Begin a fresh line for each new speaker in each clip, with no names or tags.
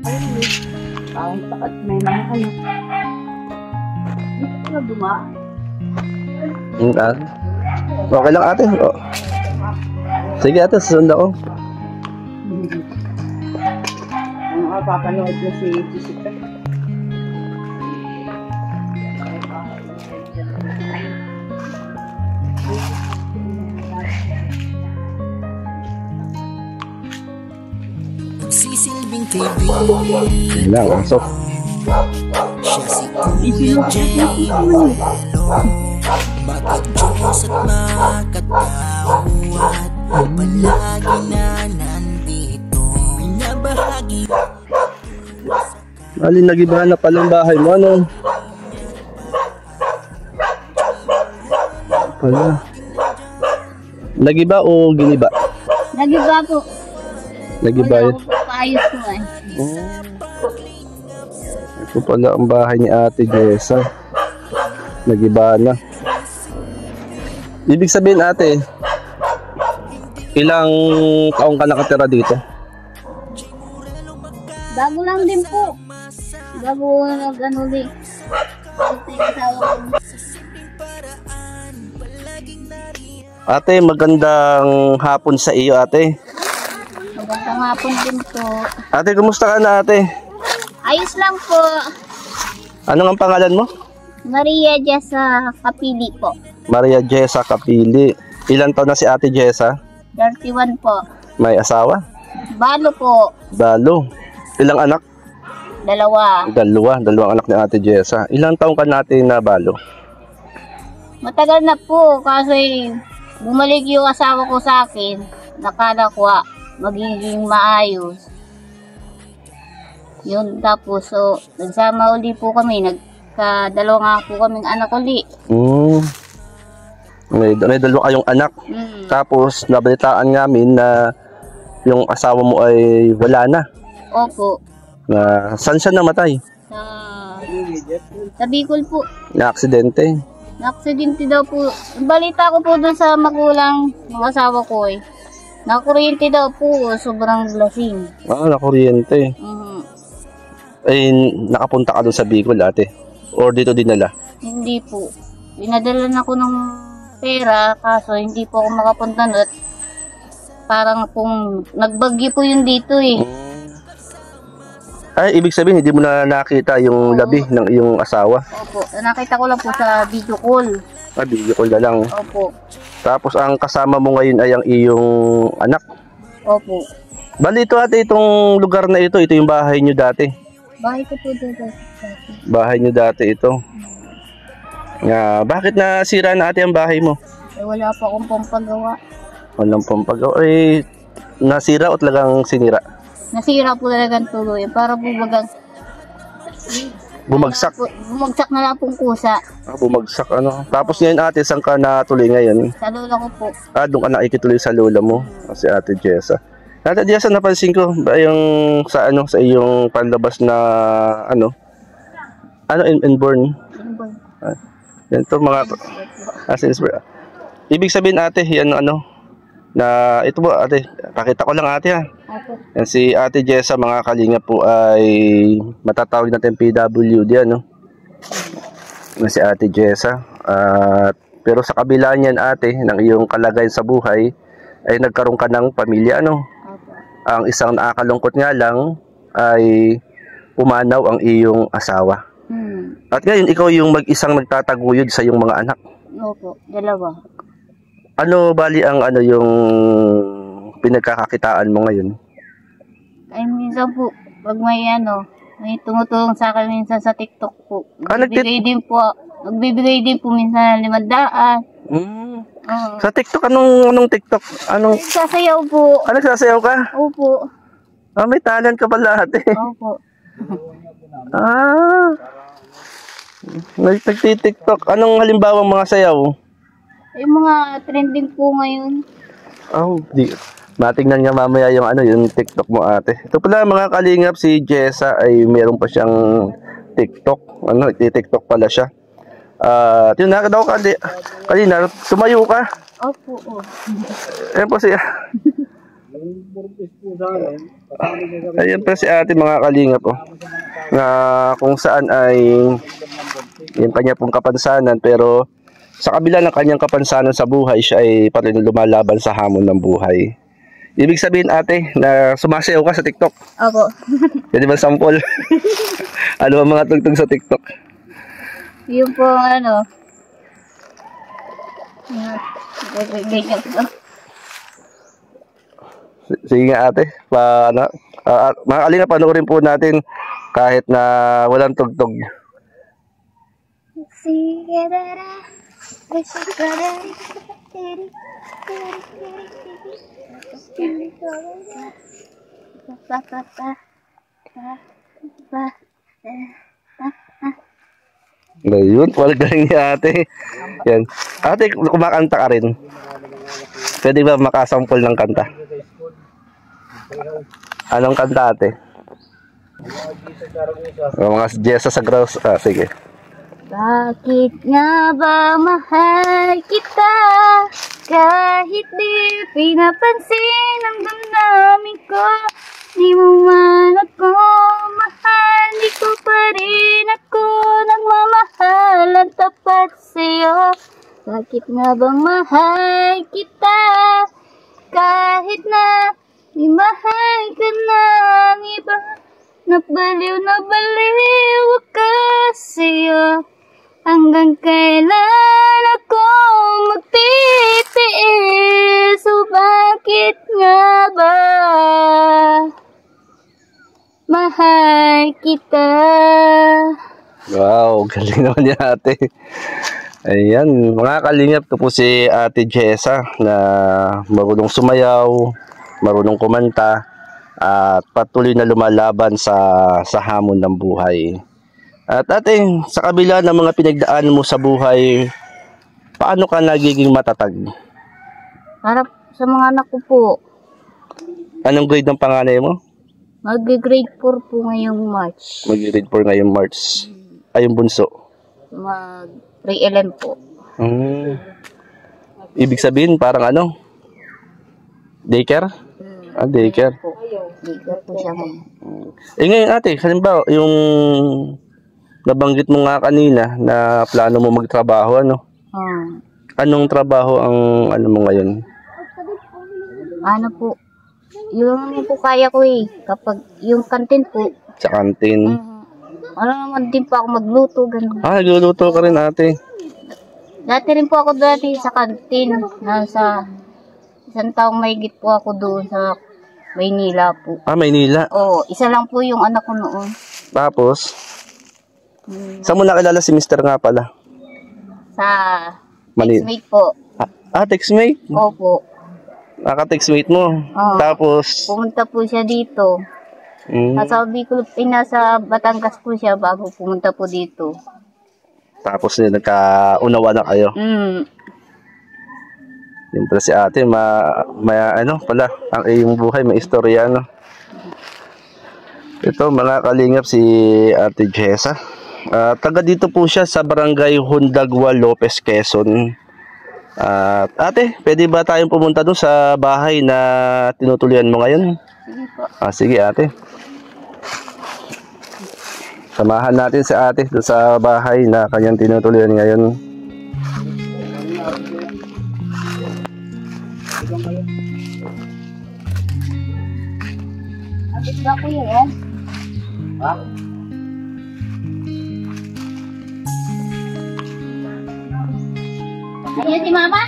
Ang takat, may mga kayo. Dito ka dumaan.
Okay lang ate. Oh. Sige ate, susunod ako.
Papanood na si Jessica.
Sisilbing kaibigan.
Lang, asok.
Siya si Kuya Jello. Makadiyos at makatawad. Palagi na nandito. Pinabahagi.
Alin, nagibahan na palang bahay mo, ano? Pala. Nagiba o giniba?
Nagiba po.
Nagiba yun.
Paayos ko eh.
Ito pala ang bahay ni Ate Jessa. Nagiba na. Ibig sabihin ate, ilang taong ka nakatira dito?
Bago lang din po. Bago nag-ano din.
Ate, magandang hapon sa iyo ate.
Magandang hapon din po.
Ate, kumusta ka na ate?
Ayos lang po.
Ano ang pangalan mo?
Maria Jessa Kapili po.
Maria Jessa Kapili. Ilan taon na si Ate Jessa?
31 po.
May asawa?
Balo po.
Balo. Ilang anak?
2.
Dalawang anak ni Ate Jessa. Ilang taon ka natin na balo?
Matagal na po kasi bumalik yung asawa ko sa akin. Nakala ko magiging maayos. Yun, tapos nagsama uli po kami. Nagkadalawa nga po kaming anak uli.
May dalawa kayong anak. Tapos nabalitaan namin na yung asawa mo ay wala na.
Opo.
Saan siya namatay?
Sa Bicol po.
Na-aksidente.
Na-aksidente daw po. Balita ko po dun sa magulang ng asawa ko eh. Nakuryente daw po. Sobrang lasing.
Nakuryente. Ay, nakapunta ka doon sa Bicol ate? Or dito dinala?
Hindi po. Pinadala na ko ng pera kaso hindi po ako makapunta na. Parang kung nagbagyo po yun dito eh.
Ay, ibig sabihin hindi mo na nakita yung labi ng iyong asawa?
Opo. Nakita ko lang po sa video call.
Video call na lang.
Opo.
Tapos ang kasama mo ngayon ay ang iyong anak?
Opo.
Bali ito ate, itong lugar na ito yung bahay nyo dati?
Bahay ko po dito.
Bahay nyo dati ito. Bakit nasira na ate ang bahay mo?
Wala pa akong pampagawa.
Walang pampagawa. Nasira o talagang sinira?
Nasira po talagang tuloy. Para po bagang
bumagsak.
Bumagsak na lang pong kusa.
Bumagsak ano. Tapos ngayon ate, saan ka natuloy ngayon?
Sa lola ko po.
Doon ka nakikituloy sa lola mo, si Ate Jessa. Ate Jessa, napansin ko ba yung sa iyong panlabas na inborn?
Inborn.
Ito mga ibig sabihin ate, yan na ito po ate, pakita ko lang ate ha. Yan si Ate Jessa, mga kalinga po ay matatawag natin PWD na si Ate Jessa. Pero sa kabila niyan ate, ng iyong kalagayan sa buhay ay nagkaroon ka ng pamilya Ang isang nakakalungkot nga lang ay pumanaw ang iyong asawa. At ngayon ikaw yung mag-isang nagtataguyod sa iyong mga anak.
Opo, 2.
Ano bali ang yung pinagkakakitaan mo ngayon?
Ay minsan po, pag may may tumutulong sa akin minsan sa TikTok po. Nagbibigay din po minsan ng 500.
Sa TikTok, anong TikTok?
Nagsasayaw po.
Nagsasayaw ka?
Opo.
May talent ka pala ate.
Opo.
Nagti-TikTok. Anong halimbawang mga sayaw?
Yung mga trending po ngayon.
Matingnan nga mamaya yung TikTok mo ate. Ito pala mga kalingap, si Jessa ay meron pa siyang TikTok. TikTok pala siya. Yun daw kanina, tumayo ka.
Opo.
Ayan po siya. Ayan pa si ate mga kalingap po. Na kung saan ay yung kanya pong kapansanan, pero sa kabila ng kanyang kapansanan sa buhay, siya ay patuloy na lumalaban sa hamon ng buhay. Ibig sabihin ate, na sumasayaw ka sa TikTok.
Opo.
Pwede ba sample? Ano ang mga tugtog sa TikTok?
Yung po ano. Ganyan po.
Sige nga ate, mga kalingap, panoorin po natin kahit na walang tugtog. Ngayon, wala galing ni ate. Yan. Ate, kumakanta ka rin. Pwede ba makasample ng kanta? Anong kanta ate? Mga Jessa sa Grouse. Sige.
Bakit nga ba mahal kita? Kahit di pinapansin ang damdamin ko, di mo man ako mahal, di ko pa rin ako nagmamahal ang tapat sa'yo. Bakit nga bang mahal kita? Kahit na di mahal ka ng iba, nabaliw ako sa'yo. Hanggang kailan ako magtitiis? So bakit nga ba mahal kita?
Wow, galing naman ni ate. Ayan, mga kalingap, ito po si Ate Jessa na marunong sumayaw, marunong kumanta, at patuloy na lumalaban sa hamon ng buhay. At ate, sa kabila ng mga pinagdaan mo sa buhay, paano ka nagiging matatag?
Para sa mga anak ko po,
Anong grade ng panganay mo?
mag-grade 4 po ngayong March.
Mag-grade 4 ngayong March. Ay, yung bunso.
Mag-pre-LM po.
Ibig sabihin, parang ano? Daycare? Daycare.
Daycare po siya ngayon.
Ngayon ate, halimbawa, yung nabanggit mo nga kanina na plano mo magtrabaho, ano? Anong trabaho ang ano mo ngayon?
Ano po, yung po kaya ko kapag yung kantin po.
Sa kantin?
Ano naman din po ako magluto, gano'n.
Nagluluto ka rin ate.
Dati rin po ako sa kantin. Nasa 1 taong mahigit po ako doon sa Maynila po.
Maynila?
Oo, isa lang po yung anak ko noon.
Tapos? Saan mo nakilala si Mr. nga pala?
Sa textmate po.
Textmate?
Opo.
Naka-textmate mo? Tapos?
Pumunta po siya dito. Nasa Batangas po siya bago pumunta po dito.
Tapos nagkaunawa na kayo? Yung pala si ate, ano pala, ang iyong buhay, may istorya, no? Ito, mga kalingap, si Ate Jessa. Taga dito po siya sa Barangay Hundagwa, Lopez, Quezon. Ate, pwede ba tayong pumunta doon sa bahay na tinutuloyan mo ngayon?
Sige po.
Sige ate. Samahan natin si ate doon sa bahay na kanyang tinutuloyan ngayon.
Abit ba ko yun? Ayun si mama?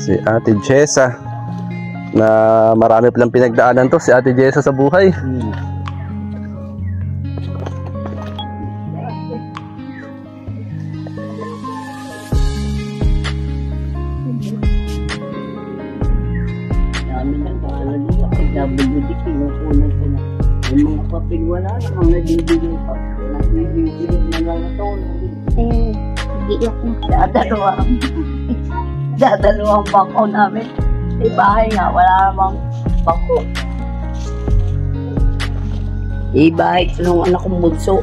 Si Ate Jessa na marami palang pinagdaanan to si Ate Jessa sa buhay.
WD, kinukunan ko na. Yung mga papel wala namang nabibigay pa. Nagbibigay na lang ito.
Giyak na.
Dadalawang bangko namin. Sa bahay nga, wala namang bangko. Ibahay ko nung anak kong bunso.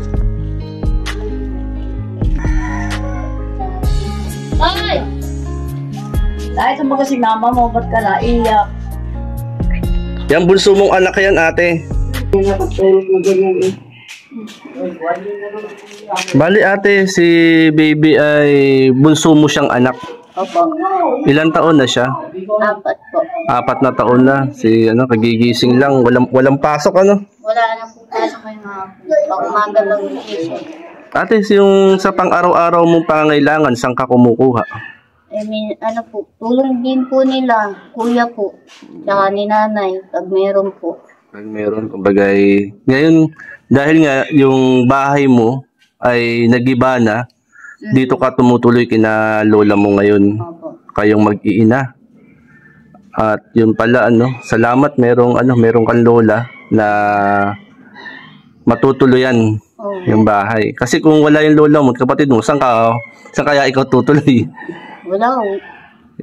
Ay!
Dahil sa mga si mama mo, ba't ka naiyak?
Yan, bunso mong anak yan, ate.
Yung nakatulog na ganyan eh.
Bali, ate, si baby ay bunso mo siyang anak.
Opo.
Ilang taon na siya?
4 po.
4 na taon na. Si, kagigising lang. Walang pasok,
Wala na po pasok kayo mga pag umaga lang gising.
Ate, yung sa pang-araw-araw mong pangangailangan, saan ka kumukuha?
I mean, po, tulong din po nila, kuya po, tsaka ni nanay, pag meron po.
Pag meron, kumbagay. Ngayon, dahil nga yung bahay mo ay nagiba na, dito ka tumutuloy kina lola mo ngayon.
Opo.
Kayong mag-iina. At yun pala, salamat, merong kang lola na matutuluyan yung bahay. Kasi kung wala yung lola mo, kapatid mo, saan kaya ikaw tutuloy?
Wala po.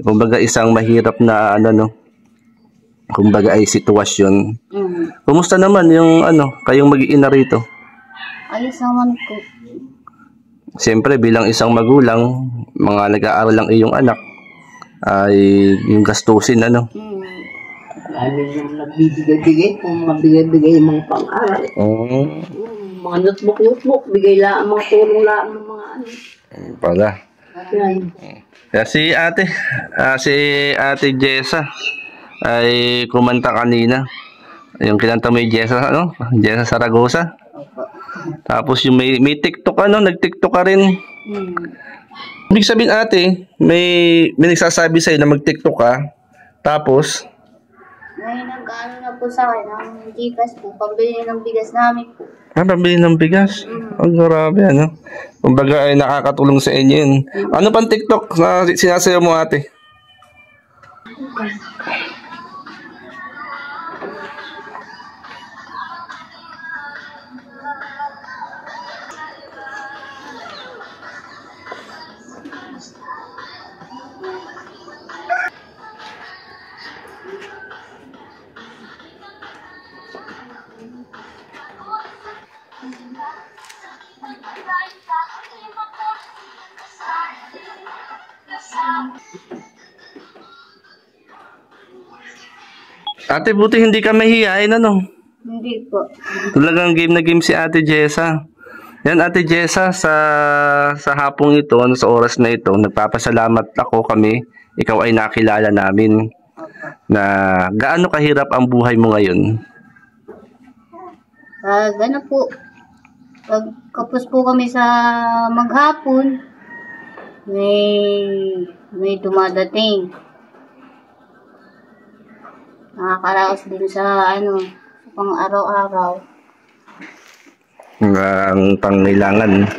Kumbaga isang mahirap na kumbaga ay sitwasyon. Kumusta naman yung kayong mag-iina rito?
Ayos naman po.
Siyempre bilang isang magulang, mga nag-aaral lang iyong anak ay yung gastusin
Amin yung nagbibigay-bigay, kung mga bigay-bigay yung mga pang-aral. Mga notebook, bigay lang, mga tulong lang ng mga
Pala.
Yan.
Kaya si ate Jessa ay kumanta kanina. Yung kinanta mo yung Jessa, Jessa Saragosa. Tapos yung may TikTok, nag-TikTok ka rin. Ibig sabihin ate, may nagsasabi sa'yo na mag-TikTok ka. Tapos,
May nag-ano na po sa akin, ang Gcash po, pambili ng bigas namin po.
pambili ng bigas. Ang grabe, Kumbaga ay nakakatulong sa inyo yun. Ano pang TikTok na sinasayaw mo ate? Ate, buti hindi ka mahihain,
Hindi po.
Talagang game na game si Ate Jessa. Yan, Ate Jessa, sa hapong ito, sa oras na ito, nagpapasalamat kami, ikaw ay nakilala namin. Na gaano kahirap ang buhay mo ngayon?
Po, pagkapos po kami sa maghapon, may dumadating. Nakakaraos din sa pang araw-araw.
Ang pangailangan.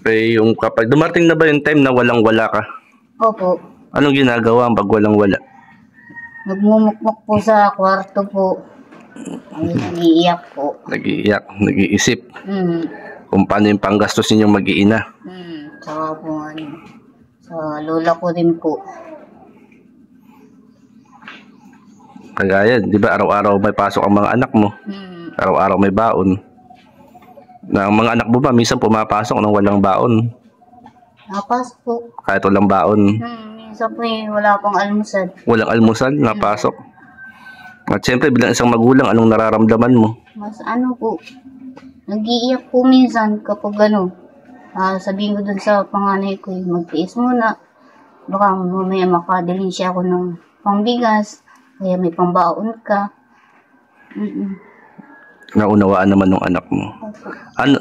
Yung kapag dumating na ba yung time na walang-wala ka?
Opo.
Anong ginagawa pag walang-wala?
Nagmumukmuk po sa kwarto po. Nag-iiyak po.
Nag-iiyak, nag-iisip. Kung paano yung panggastos ninyong mag-iina.
Saka po sa lola ko din po.
Kagaya, di ba araw-araw may pasok ang mga anak mo? Araw-araw may baon. Na ang mga anak mo ba, minsan pumapasok nang walang baon?
Napasok po.
Kahit walang baon.
Minsan po wala pang almusal.
Walang almusal, napasok. At syempre, bilang isang magulang, anong nararamdaman mo?
Mas po, nag-iiyak po minsan kapag sabihin ko dun sa panganay ko, magtiis muna. Baka mamaya makadalhin siya ako ng pangbigas. Kaya may pambaon ka.
Naunawaan naman ng anak mo.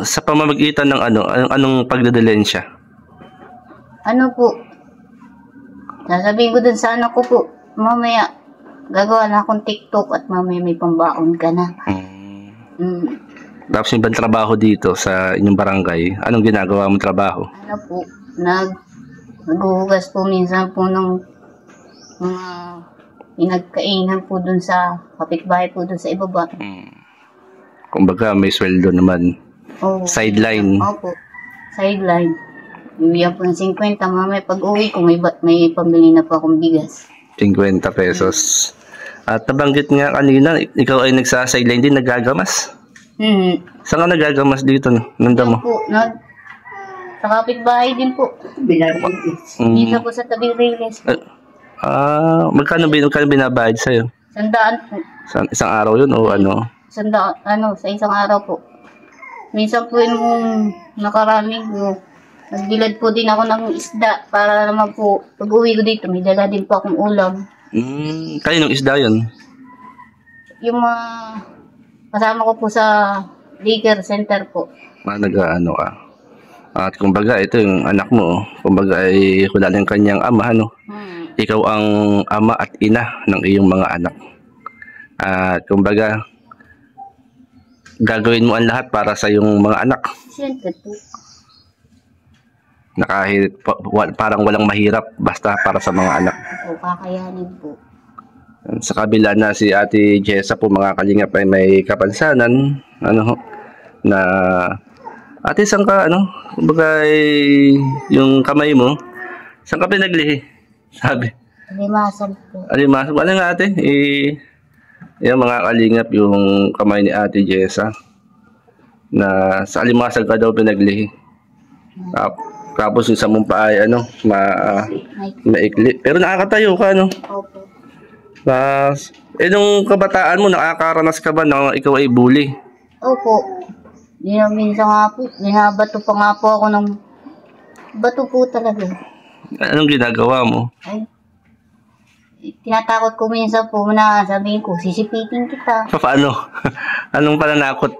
Sa pamamagitan ng anong pagdadalensya?
Po, sasabihin ko dun sa anak ko po, mamaya, gagawa na akong TikTok at mamaya may pambaon ka na.
Tapos yung ibang trabaho dito sa inyong barangay, anong ginagawa mong trabaho?
Po, naghuhugas po minsan po ng mga pinagkainan po dun sa kapitbahay po dun sa ibaba.
Kumbaga may sweldo naman. Sideline.
Opo, sideline. Bibigyan po ng 50, mamaya pag uwi ko may pambili na po akong bigas.
50 pesos. At nabanggit nga kanina, ikaw ay nagsasideline din, naggagamas. Saan ka nagagamas dito? Nanda mo?
Po, sa kapitbahay din po.
Binarigis.
Dito po sa tabing railes.
Magkano binabayad sa'yo?
100 po.
Isang araw yun o ano?
100, sa isang araw po. Minsan po yung nakarami ko, nagbilad po din ako ng isda para naman po, pag uwi ko dito, may dala din po akong ulam.
Kayo ng isda yun?
Yung kasama ko po sa daycare center po.
Nag-ano ka? At kumbaga, ito yung anak mo. Kumbaga, ay wala ng kanyang ama, ano? Ikaw ang ama at ina ng iyong mga anak. At kumbaga, gagawin mo ang lahat para sa iyong mga anak.
Siyempre po.
Na kahit parang walang mahirap, basta para sa mga anak.
O, kakayanin po.
Sa kabila na si Ate Jessa po, mga kalingap, ay may kapansanan, ano, na ate, saan ka, ano, kumbaga, yung kamay mo, saan ka pinaglihi? Sabi.
Limasan po.
Alimasag, ano nga ate, yung mga kalingap, yung kamay ni Ate Jessa, na sa alimasag ka daw pinaglihi. Tapos yung sa mong paa ay, ano, maikli. Pero nakakatayo ka, no?
Opo.
Nung kabataan mo, nakakaranas ka ba na ikaw ay bully?
Opo. Minsan nga po, binabato pa nga po ako ng bato po talaga.
Anong ginagawa mo?
Ay, tinatakot ko minsan po na sabihin ko, sisipitin kita.
Paano? Anong pananakot?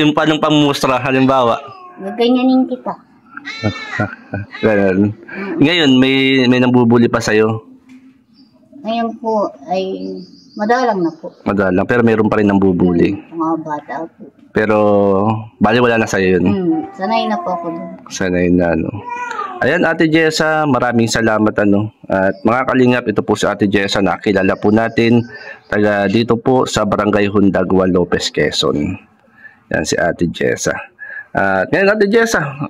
Yung panong pamustra, halimbawa?
Gaganyanin kita.
Ganun. Ngayon, may nambubuli pa sa'yo?
Ngayon po ay madalang na po.
Madalang, pero mayroon pa rin nambubuli.
Mga bata po.
Pero, bali wala na sa'yo yun.
Sanay na po ako doon.
Sanay na, ano. Ayan, Ate Jessa, maraming salamat, ano. At mga kalingap, ito po si Ate Jessa, nakilala po natin. Taga dito po sa Barangay Hundagwa, Lopez, Quezon. Yan si Ate Jessa. At ngayon, Ate Jessa,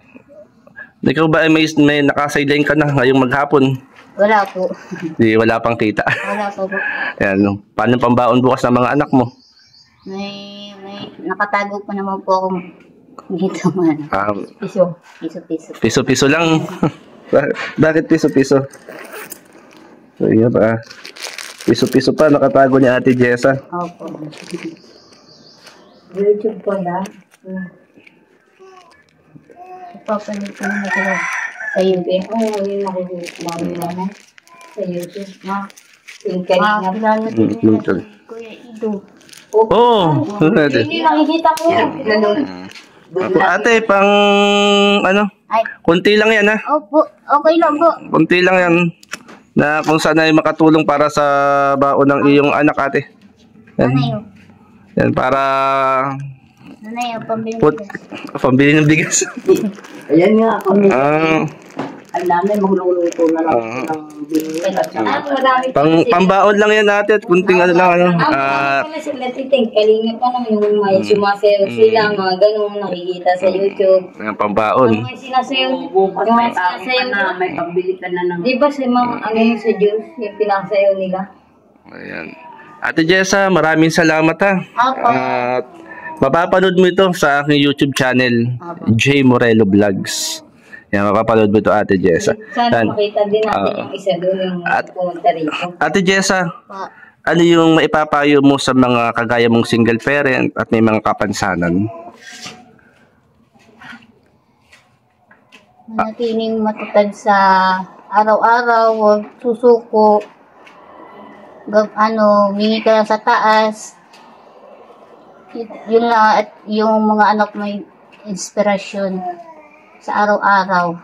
ikaw ba ay may nakasideline ka na ngayong maghapon?
Wala po.
Wala pang kita.
Wala po po.
Ayan, paano pambaon bukas ng mga anak mo?
May nakatago pa naman po akong dito man. Piso.
Piso-piso lang. Bakit piso-piso? So, yun pa. Piso-piso pa nakatago ni Ate Jessa.
Opo. YouTube po na. Papalit ko na sila sa YouTube. Oo, yun ako na sa YouTube. Yung kanina. Kuya Ido.
Oo.
Hindi nakikita ko.
Ate, pang ano?
Ay.
Kunti lang yan, ha?
Opo, okay lang po.
Kunti lang yan. Na kung saan ay makatulong para sa baon ng iyong anak, ate. Yan.
Nanay,
Yan, para
pambili
pambili ng bigas.
Ayan nga, kami. Ang namin magluluto na lang ng binigay at saka.
Pambaon lang yan, ate. At kunting ano lang, ano.
Pala sila titing, kalinga pa naman yung may sumasayaw sila, mga ganun nakikita sa YouTube.
Pambaon.
Yung may sinasayaw,
Bukas
yung
may
may
tao ka
sinasayaw
na, may pambili ka na ng...
Di ba sa mga ano yung sa Diyos, yung pinasayaw nila?
Ayan. Ate Jessa, maraming salamat, ha.
Opo.
At mapapanood mo ito sa aking YouTube channel, J. Morelo Vlogs. Yan, mapapanood mo ito, Ate Jessa.
Sana makita din natin yung isa doon yung pumunta rito.
Ate Jessa, ano yung maipapayo mo sa mga kagaya mong single parent at may mga kapansanan?
Manatiling matatag sa araw-araw, huwag susuko, mingi ka lang sa taas. Yun lang, at yung mga anak may inspirasyon sa araw-araw.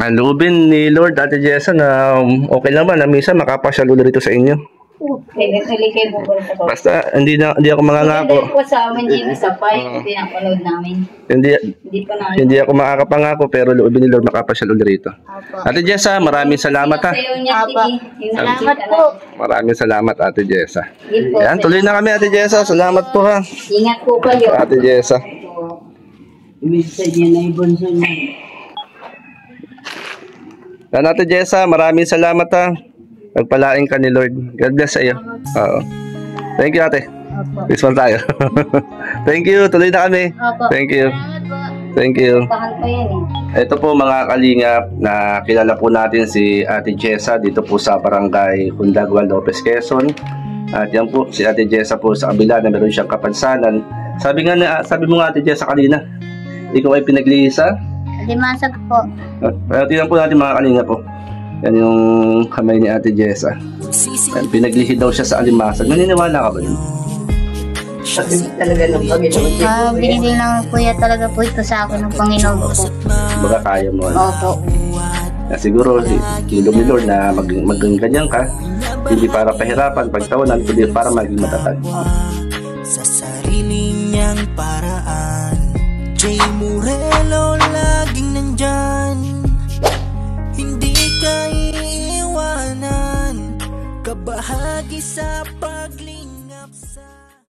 Ang loobin ni Lord, Ate Jessa, na okay naman na minsan makapasyal ulit rito sa inyo.
Kaya kayo po ko.
Basta hindi ako mangangako.
Hindi po sa amin yung isa pa, yung pinapanood namin. Hindi pa namin.
Hindi ako makakapangako, pero loobin ni Lord makapasyal ulit rito. Ate Jessa, maraming salamat, ha.
Salamat po.
Maraming salamat, Ate Jessa. Yan, tuloy na kami, Ate Jessa. Salamat po, ha.
Ingat po kayo.
Ate Jessa.
Minsan niya na ibon sa niya.
Yan, Ate Jessa, maraming salamat, ha. Pagpalain ka ni Lord. God bless sa iyo. Oo. Thank you, ate.
Opo.
Peace tayo. Thank you. Tuloy na kami.
Opo.
Thank you.
Salamat po.
Thank you.
Tahan pa yan eh.
Ito po mga kalingap, na kilala po natin si Ate Jessa dito po sa Barangay Hundagwal, Lopez, Quezon. At yan po, si Ate Jessa po sa kabila na meron siyang kapansanan. Sabi mo nga Ate Jessa kanina, ikaw ay pinaglihisa?
Limasag po.
Pero tingnan po natin mga kalingap po. Yan yung kamay ni Ate Jessa. Yan, pinaglihi daw siya sa alimasag. Naniniwala ka ba dun?
Kasi talaga ng Panginoon.
Binigay lang po yan talaga po ito sa akin ng Panginoon po.
Baga kaya mo.
Opo.
Siguro, hilong ni Lord na maging ganyan ka. Hindi para pahirapan, pagtawanan, kundi para maging matatag.
Sa sarili niyang paraan, Jay Morelo laging nandyan. Hindi ka iiwanan, kabahagi sa pagli